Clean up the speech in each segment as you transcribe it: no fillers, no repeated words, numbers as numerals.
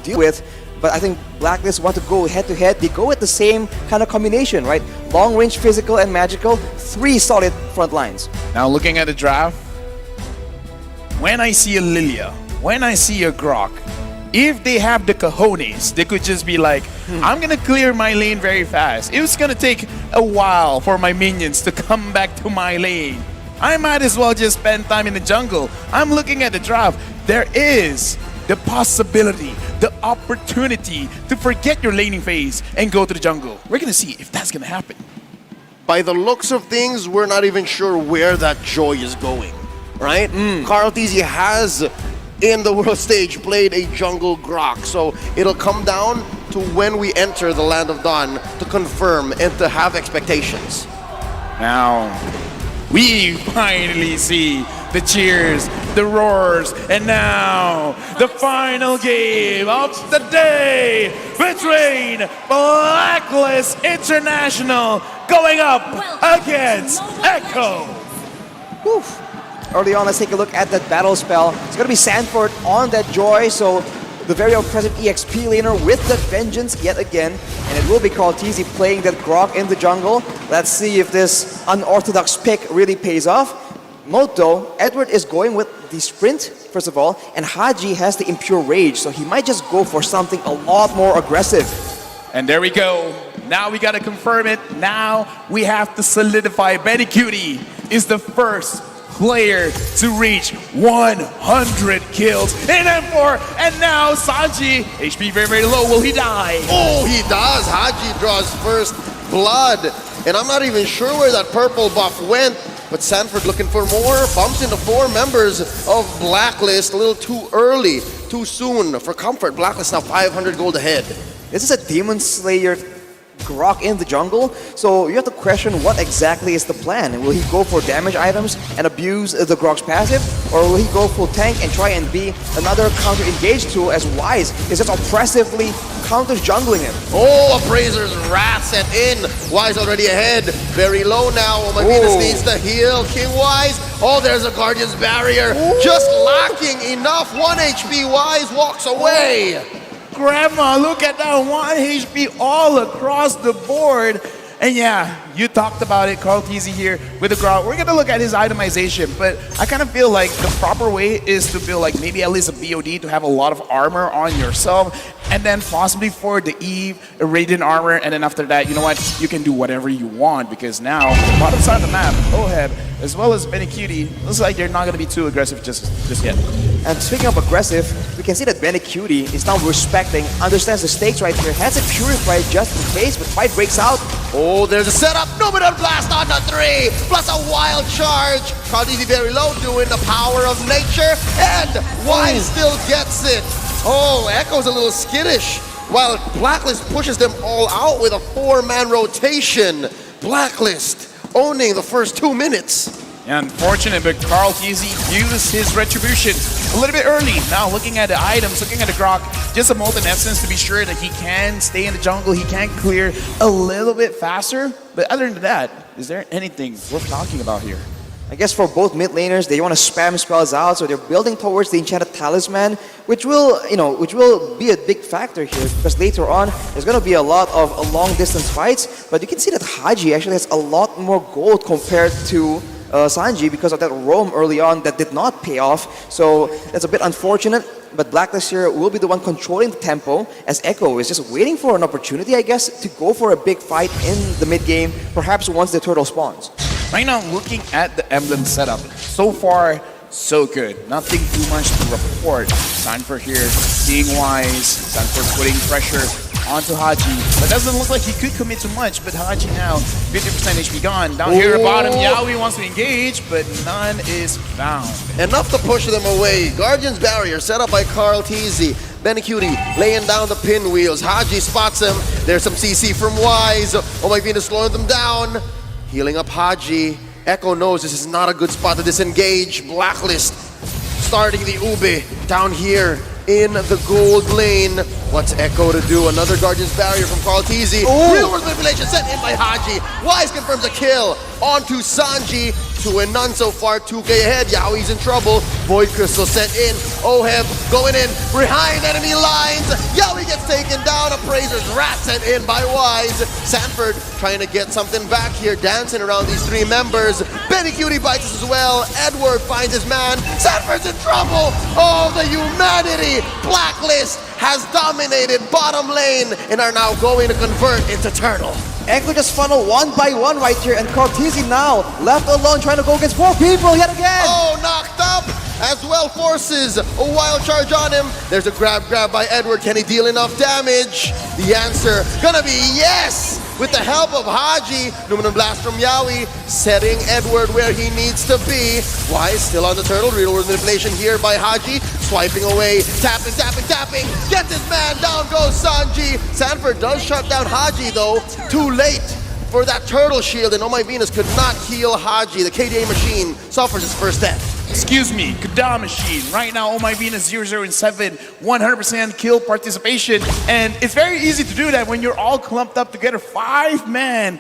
deal with. But I think Blacklist want to go head-to-head. They go with the same kind of combination, right? Long-range physical and magical, 3 solid front lines. Now looking at the draft, when I see a Lilia, when I see a Grok, if they have the cojones, they could just be like, I'm gonna clear my lane very fast. It's gonna take a while for my minions to come back to my lane. I might as well just spend time in the jungle. I'm looking at the draft. There is the possibility, the opportunity to forget your laning phase and go to the jungle. We're gonna see if that's gonna happen. By the looks of things, we're not even sure where that joy is going, right? Carl TZ has, in the world stage, played a jungle Grok, so it'll come down to when we enter the Land of Dawn to confirm and to have expectations. Now, we finally see the cheers, the roars, and now the final game of the day between Blacklist International going up against Echo. Whew. Early on, let's take a look at that battle spell. It's going to be Sanford on that Joy, so the very present EXP laner with that Vengeance yet again. And it will be Carl TZ playing that Grok in the jungle. Let's see if this unorthodox pick really pays off. Note though, Edward is going with the sprint, first of all, and Haji has the Impure Rage, so he might just go for something a lot more aggressive. And there we go. Now we gotta confirm it. Now we have to solidify Benny Cutie is the first player to reach 100 kills in M4. And now Sanji, HP very, very low. Will he die? Oh, he does. Haji draws first blood. And I'm not even sure where that purple buff went. But Sanford looking for more, bumps into 4 members of Blacklist a little too early, too soon for comfort. Blacklist now 500 gold ahead. This is a Demon Slayer Grok in the jungle, so you have to question what exactly is the plan. Will he go for damage items and abuse the Grok's passive, or will he go full tank and try and be another counter-engage tool as Wise is just oppressively counter-jungling him? Oh, Appraiser's Wrath set in. Wise already ahead, very low now. Oh my goodness, needs to heal. King Wise, oh there's a Guardian's Barrier, just lacking enough. 1 HP, Wise walks away. Grandma, look at that 1 HP all across the board. And yeah, you talked about it, Carl TZ here with the Grok. We're gonna look at his itemization, but I kind of feel like the proper way is to build like maybe at least a BOD to have a lot of armor on yourself, and then possibly for the Eve, a Radiant armor, and then after that, you know what, you can do whatever you want, because now, bottom side of the map, Oheb, as well as Benny Cutie, looks like they're not gonna be too aggressive just yet. And speaking of aggressive, we can see that Benny Cutie is now respecting, understands the stakes right here, has it purified just in case, but fight breaks out. Oh, there's a setup. Numenor Blast on the 3, plus a wild charge. Carl TZ very low, doing the power of nature, and Wise still gets it. Oh, Echo's a little skittish, while Blacklist pushes them all out with a 4-man rotation. Blacklist owning the first 2 minutes. Unfortunate, but Carl TZ used his retribution a little bit early. Now looking at the items, looking at the Grok, just a Molten Essence to be sure that he can stay in the jungle, he can clear a little bit faster. But other than that, is there anything worth talking about here? I guess for both mid laners, they want to spam spells out, so they're building towards the Enchanted Talisman, which will, which will be a big factor here, because later on, there's going to be a lot of long distance fights, but you can see that Haji actually has a lot more gold compared to Sanji because of that roam early on that did not pay off, so that's a bit unfortunate. But Blacklist here will be the one controlling the tempo, as Echo is just waiting for an opportunity, I guess, to go for a big fight in the mid game, perhaps once the turtle spawns. Right now, looking at the emblem setup, so far, so good. Nothing too much to report. Sanford here, being Wise, Sanford putting pressure onto Haji, but doesn't look like he could commit too much, but Haji now, 50% HP gone. Down here at bottom, Yaoi wants to engage, but none is found. Enough to push them away. Guardian's Barrier set up by Carl TZ. Benny Cutie laying down the pinwheels. Haji spots him. There's some CC from Wise. Oh my Venus slowing them down. Healing up Haji. Echo knows this is not a good spot to disengage. Blacklist starting the Ube down here. in the gold lane. What's Echo to do? Another Guardian's Barrier from Carl Teasy. Real world manipulation sent in by Haji. Wise confirms a kill onto Sanji. 2 and none so far, 2K ahead. Yaoi's in trouble. Void Crystal sent in. Oheb going in behind enemy lines. Yaoi gets taken down. Appraiser's Wrath sent in by Wise. Sanford trying to get something back here, dancing around these 3 members. Benny Cutie bites us as well. Edward finds his man. Sanford's in trouble. Oh, the humanity. Blacklist has dominated bottom lane and are now going to convert into Turtle. Echo just funneled one by one right here, and Cortese now left alone trying to go against 4 people yet again. Oh, knocked up as well, forces a wild charge on him. There's a grab by Edward. Can he deal enough damage? The answer gonna be yes! With the help of Haji, Numinum Blast from Yaoi, setting Edward where he needs to be. Wise still on the turtle, real world manipulation here by Haji, swiping away, tapping, gets his man, down goes Sanji. Sanford does shut down Haji though, too late for that turtle shield, and Oh My Venus could not heal Haji. The KDA machine suffers its first death. Excuse me, Kada Machine. Right now, Oh My Venus 0, 7, 100% kill participation. And it's very easy to do that when you're all clumped up together. 5 man,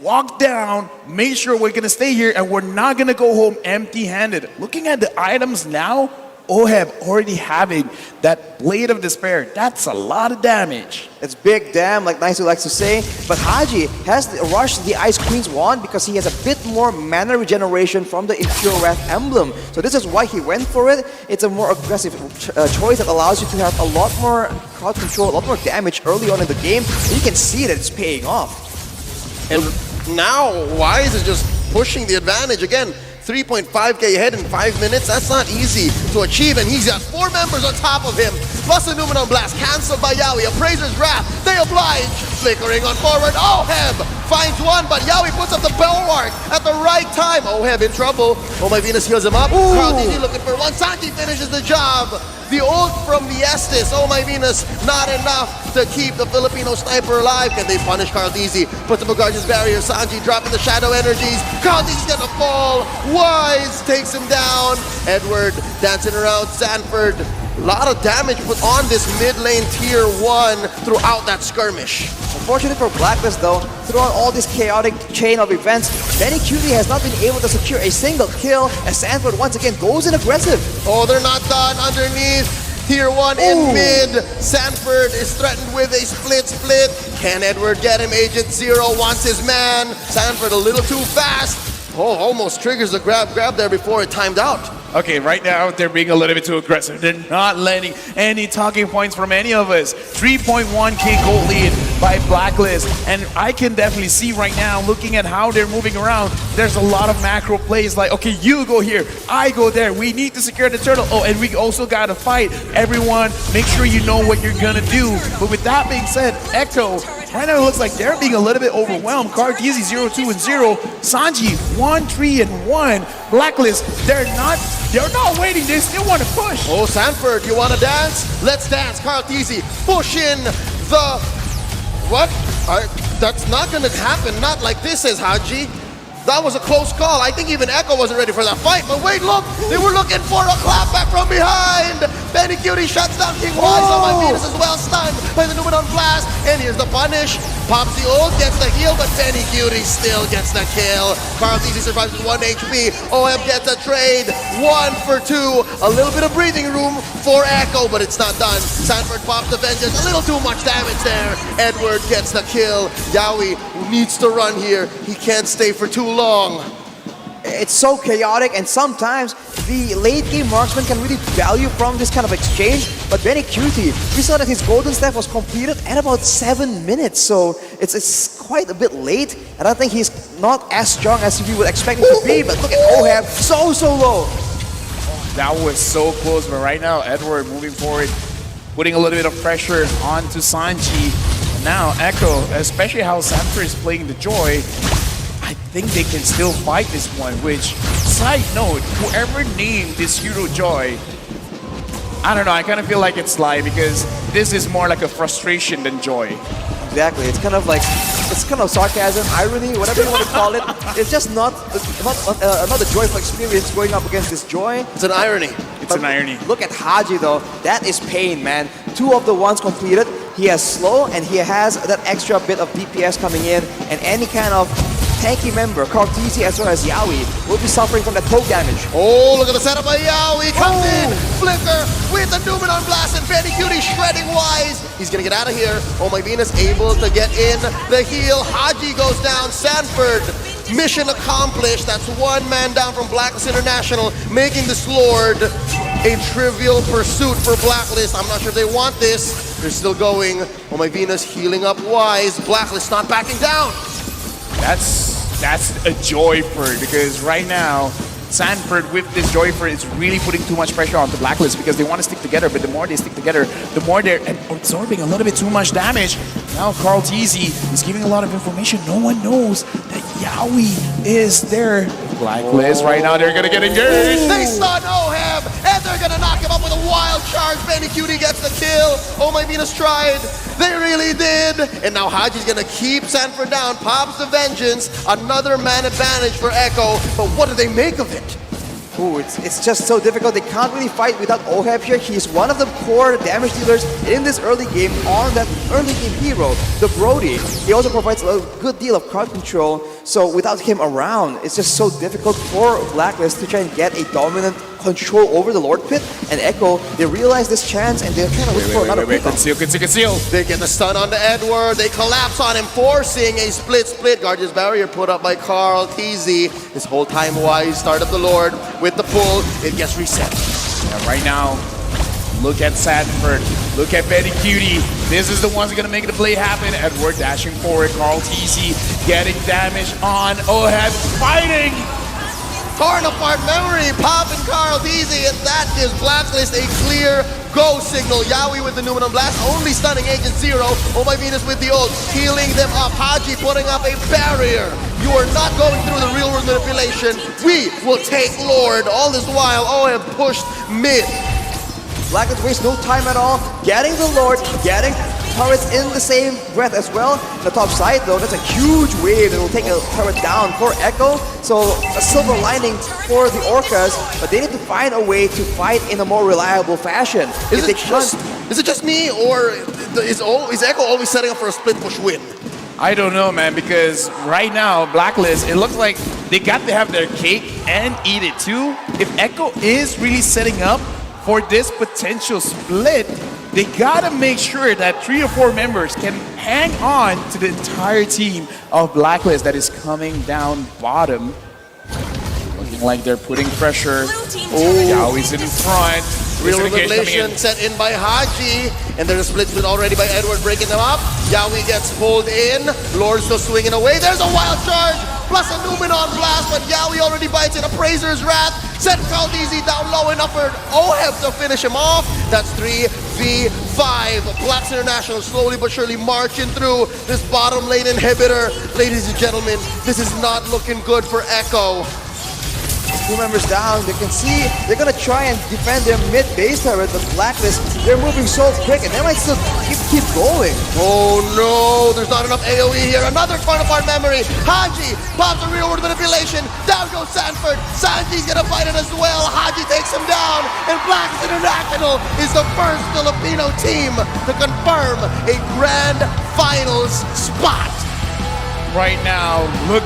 walk down, make sure we're gonna stay here and we're not gonna go home empty-handed. Looking at the items now, Oheb already having that Blade of Despair. That's a lot of damage. It's big damn, like Nice likes to say. But Haji has rushed the Ice Queen's wand because he has a bit more mana regeneration from the Impure Wrath emblem. So this is why he went for it. It's a more aggressive choice that allows you to have a lot more crowd control, a lot more damage early on in the game. And you can see that it's paying off. And now Wise is just pushing the advantage again. 3.5k ahead in 5 minutes, that's not easy to achieve, and he's got 4 members on top of him, plus a Numinum Blast cancelled by Yaoi. Appraiser's Wrath, they oblige, flickering on forward. Oheb finds one, but Yaoi puts up the bulwark at the right time. Oheb in trouble. Oh My Venus heals him up. Carl Dizzy looking for one. Santi finishes the job. The ult from the Estes, Oh My Venus, not enough to keep the Filipino sniper alive. Can they punish Carl Dizzy? Puts up a Guardian's Barrier. Sanji dropping the Shadow Energies. Carl Dizzy's gonna fall. Wise takes him down. Edward dancing around Sanford. A lot of damage put on this mid lane tier 1 throughout that skirmish. Unfortunately for Blacklist though, throughout all this chaotic chain of events, Benny Cutie has not been able to secure a single kill as Sanford once again goes in aggressive. Oh, they're not done underneath. Tier 1 in mid. Sanford is threatened with a split. Can Edward get him? Agent Zero wants his man. Sanford a little too fast. Oh, almost triggers the grab there before it timed out. Okay, right now they're being a little bit too aggressive. They're not letting any talking points from any of us. 3.1k gold lead by Blacklist. And I can definitely see right now, looking at how they're moving around, there's a lot of macro plays like, okay, you go here, I go there. We need to secure the turtle. Oh, and we also got to fight. Everyone, make sure you know what you're going to do. But with that being said, Echo, right now it looks like they're being a little bit overwhelmed. Carteezy 0, 2, and 0. Sanji 1, 3, and 1. Blacklist, they're not waiting, they still want to push. Oh, Sanford, you want to dance? Let's dance. Carl Teasy push in the... What? That's not going to happen. Not like this, says Haji. That was a close call. I think even Echo wasn't ready for that fight. But wait, look, they were looking for a clapback from behind. Benny Cutie shuts down King Wise. Oh My Venus is well stunned by the Numinum Blast. And here's the punish. Pops the ult, gets the heal, but Benny Cutie still gets the kill. Carl Easy survives with 1 HP. OM gets a trade. 1 for 2. A little bit of breathing room for Echo, but it's not done. Sanford pops the Vengeance. A little too much damage there. Edward gets the kill. Yaoi needs to run here. He can't stay for too long. It's so chaotic, and sometimes the late game marksman can really value from this kind of exchange. But Benny Cutie, we saw that his golden staff was completed at about 7 minutes, so it's quite a bit late. And I think he's not as strong as we would expect him to be. But look at Oheb, so low. That was so close, but right now Edward moving forward, putting a little bit of pressure onto Sanji. Now Echo, especially how Sanford is playing the Joy, I think they can still fight this one, which, side note, whoever named this hero Joy, I don't know, I kind of feel like it's Sly because this is more like a frustration than joy. Exactly, it's kind of like, it's kind of sarcasm, irony, whatever you want to call it. It's just not a joyful experience going up against this Joy. It's an irony. It's an irony. Look at Haji though. That is pain, man. 2 of the ones completed. He has slow and he has that extra bit of DPS coming in, and any kind of tanky member, Cartesi as well as Yaoi, will be suffering from that poke damage. Oh, look at the setup by Yaoi. Comes in. Flicker with the Numenon Blast and Benny Cutie shredding Wise. He's going to get out of here. Oh my Venus able to get in the heal. Haji goes down. Sanford. Mission accomplished. That's 1 man down from Blacklist International, making this Lord a trivial pursuit for Blacklist. I'm not sure if they want this. They're still going. Oh my Venus healing up Wise. Blacklist not backing down. That's a joy for it, because right now Sanford with this Joyford is really putting too much pressure on the Blacklist, because they want to stick together, but the more they stick together, the more they're absorbing a little bit too much damage. Now Carl Teasy is giving a lot of information. No one knows that Yaoi is there. Blacklist right now, they're gonna get engaged. They stun Oheb, and they're gonna knock him up with a wild charge. Benny Cutie gets the kill. Oh my Venus tried. They really did. And now Haji's gonna keep Sanford down. Pops the Vengeance. Another man advantage for Echo. But what do they make of it? Ooh, it's just so difficult. They can't really fight without Oheb here. He's one of the core damage dealers in this early game on that early game hero, the Brody. He also provides a good deal of crowd control. So without him around, it's just so difficult for Blacklist to try and get a dominant control over the Lord Pit. And Echo, they realize this chance and they're trying to look for another pick. Conceal. They get the stun onto Edward. They collapse on him, forcing a split. Guardian's Barrier put up by Carl TZ. This whole time Wise start up the Lord with the pull. It gets reset. Yeah, right now, look at Sanford. Look at Betty Cutie. This is the ones gonna make the play happen. Edward dashing forward. Carl TZ getting damage on Oheb. Fighting! Torn apart memory, Pop and Carl Deasy, and that gives Blacklist a clear go signal. Yaoi with the Numenon Blast, only stunning Agent Zero. Oh my Venus with the ult, healing them up. Haji putting up a barrier. You are not going through the real world manipulation. We will take Lord. All this while, Oheb pushed mid. Blacklist wastes no time at all, getting the Lord, getting turrets in the same breath as well. The top side though, that's a huge wave that will take a turret down for Echo. So a silver lining for the Orcas, but they need to find a way to fight in a more reliable fashion. Is it just me, or is Echo always setting up for a split push win? I don't know, man, because right now, Blacklist, it looks like they got to have their cake and eat it too. If Echo is really setting up for this potential split, they gotta make sure that 3 or 4 members can hang on to the entire team of Blacklist that is coming down bottom. Looking like they're putting pressure. Oh, Yaoi's in front. Real revelation set in by Haji, and there's a split already by Edward breaking them up. Yaoi gets pulled in. Lord still swinging away. There's a wild charge, plus a Numenon Blast, but Yaoi already bites in. Appraiser's Wrath. Set Caldeezy down low enough for Oheb to finish him off. That's 3v5. Blacks International slowly but surely marching through this bottom lane inhibitor. Ladies and gentlemen, this is not looking good for Echo. 2 members down, they can see they're gonna try and defend their mid base turret, but Blacklist, they're moving so quick and they might still keep going. Oh no, there's not enough AoE here. Another torn apart memory. Haji pops a real world manipulation. Down goes Sanford. Sanji's gonna fight it as well. Haji takes him down, and Blacklist International is the first Filipino team to confirm a grand finals spot. Right now, look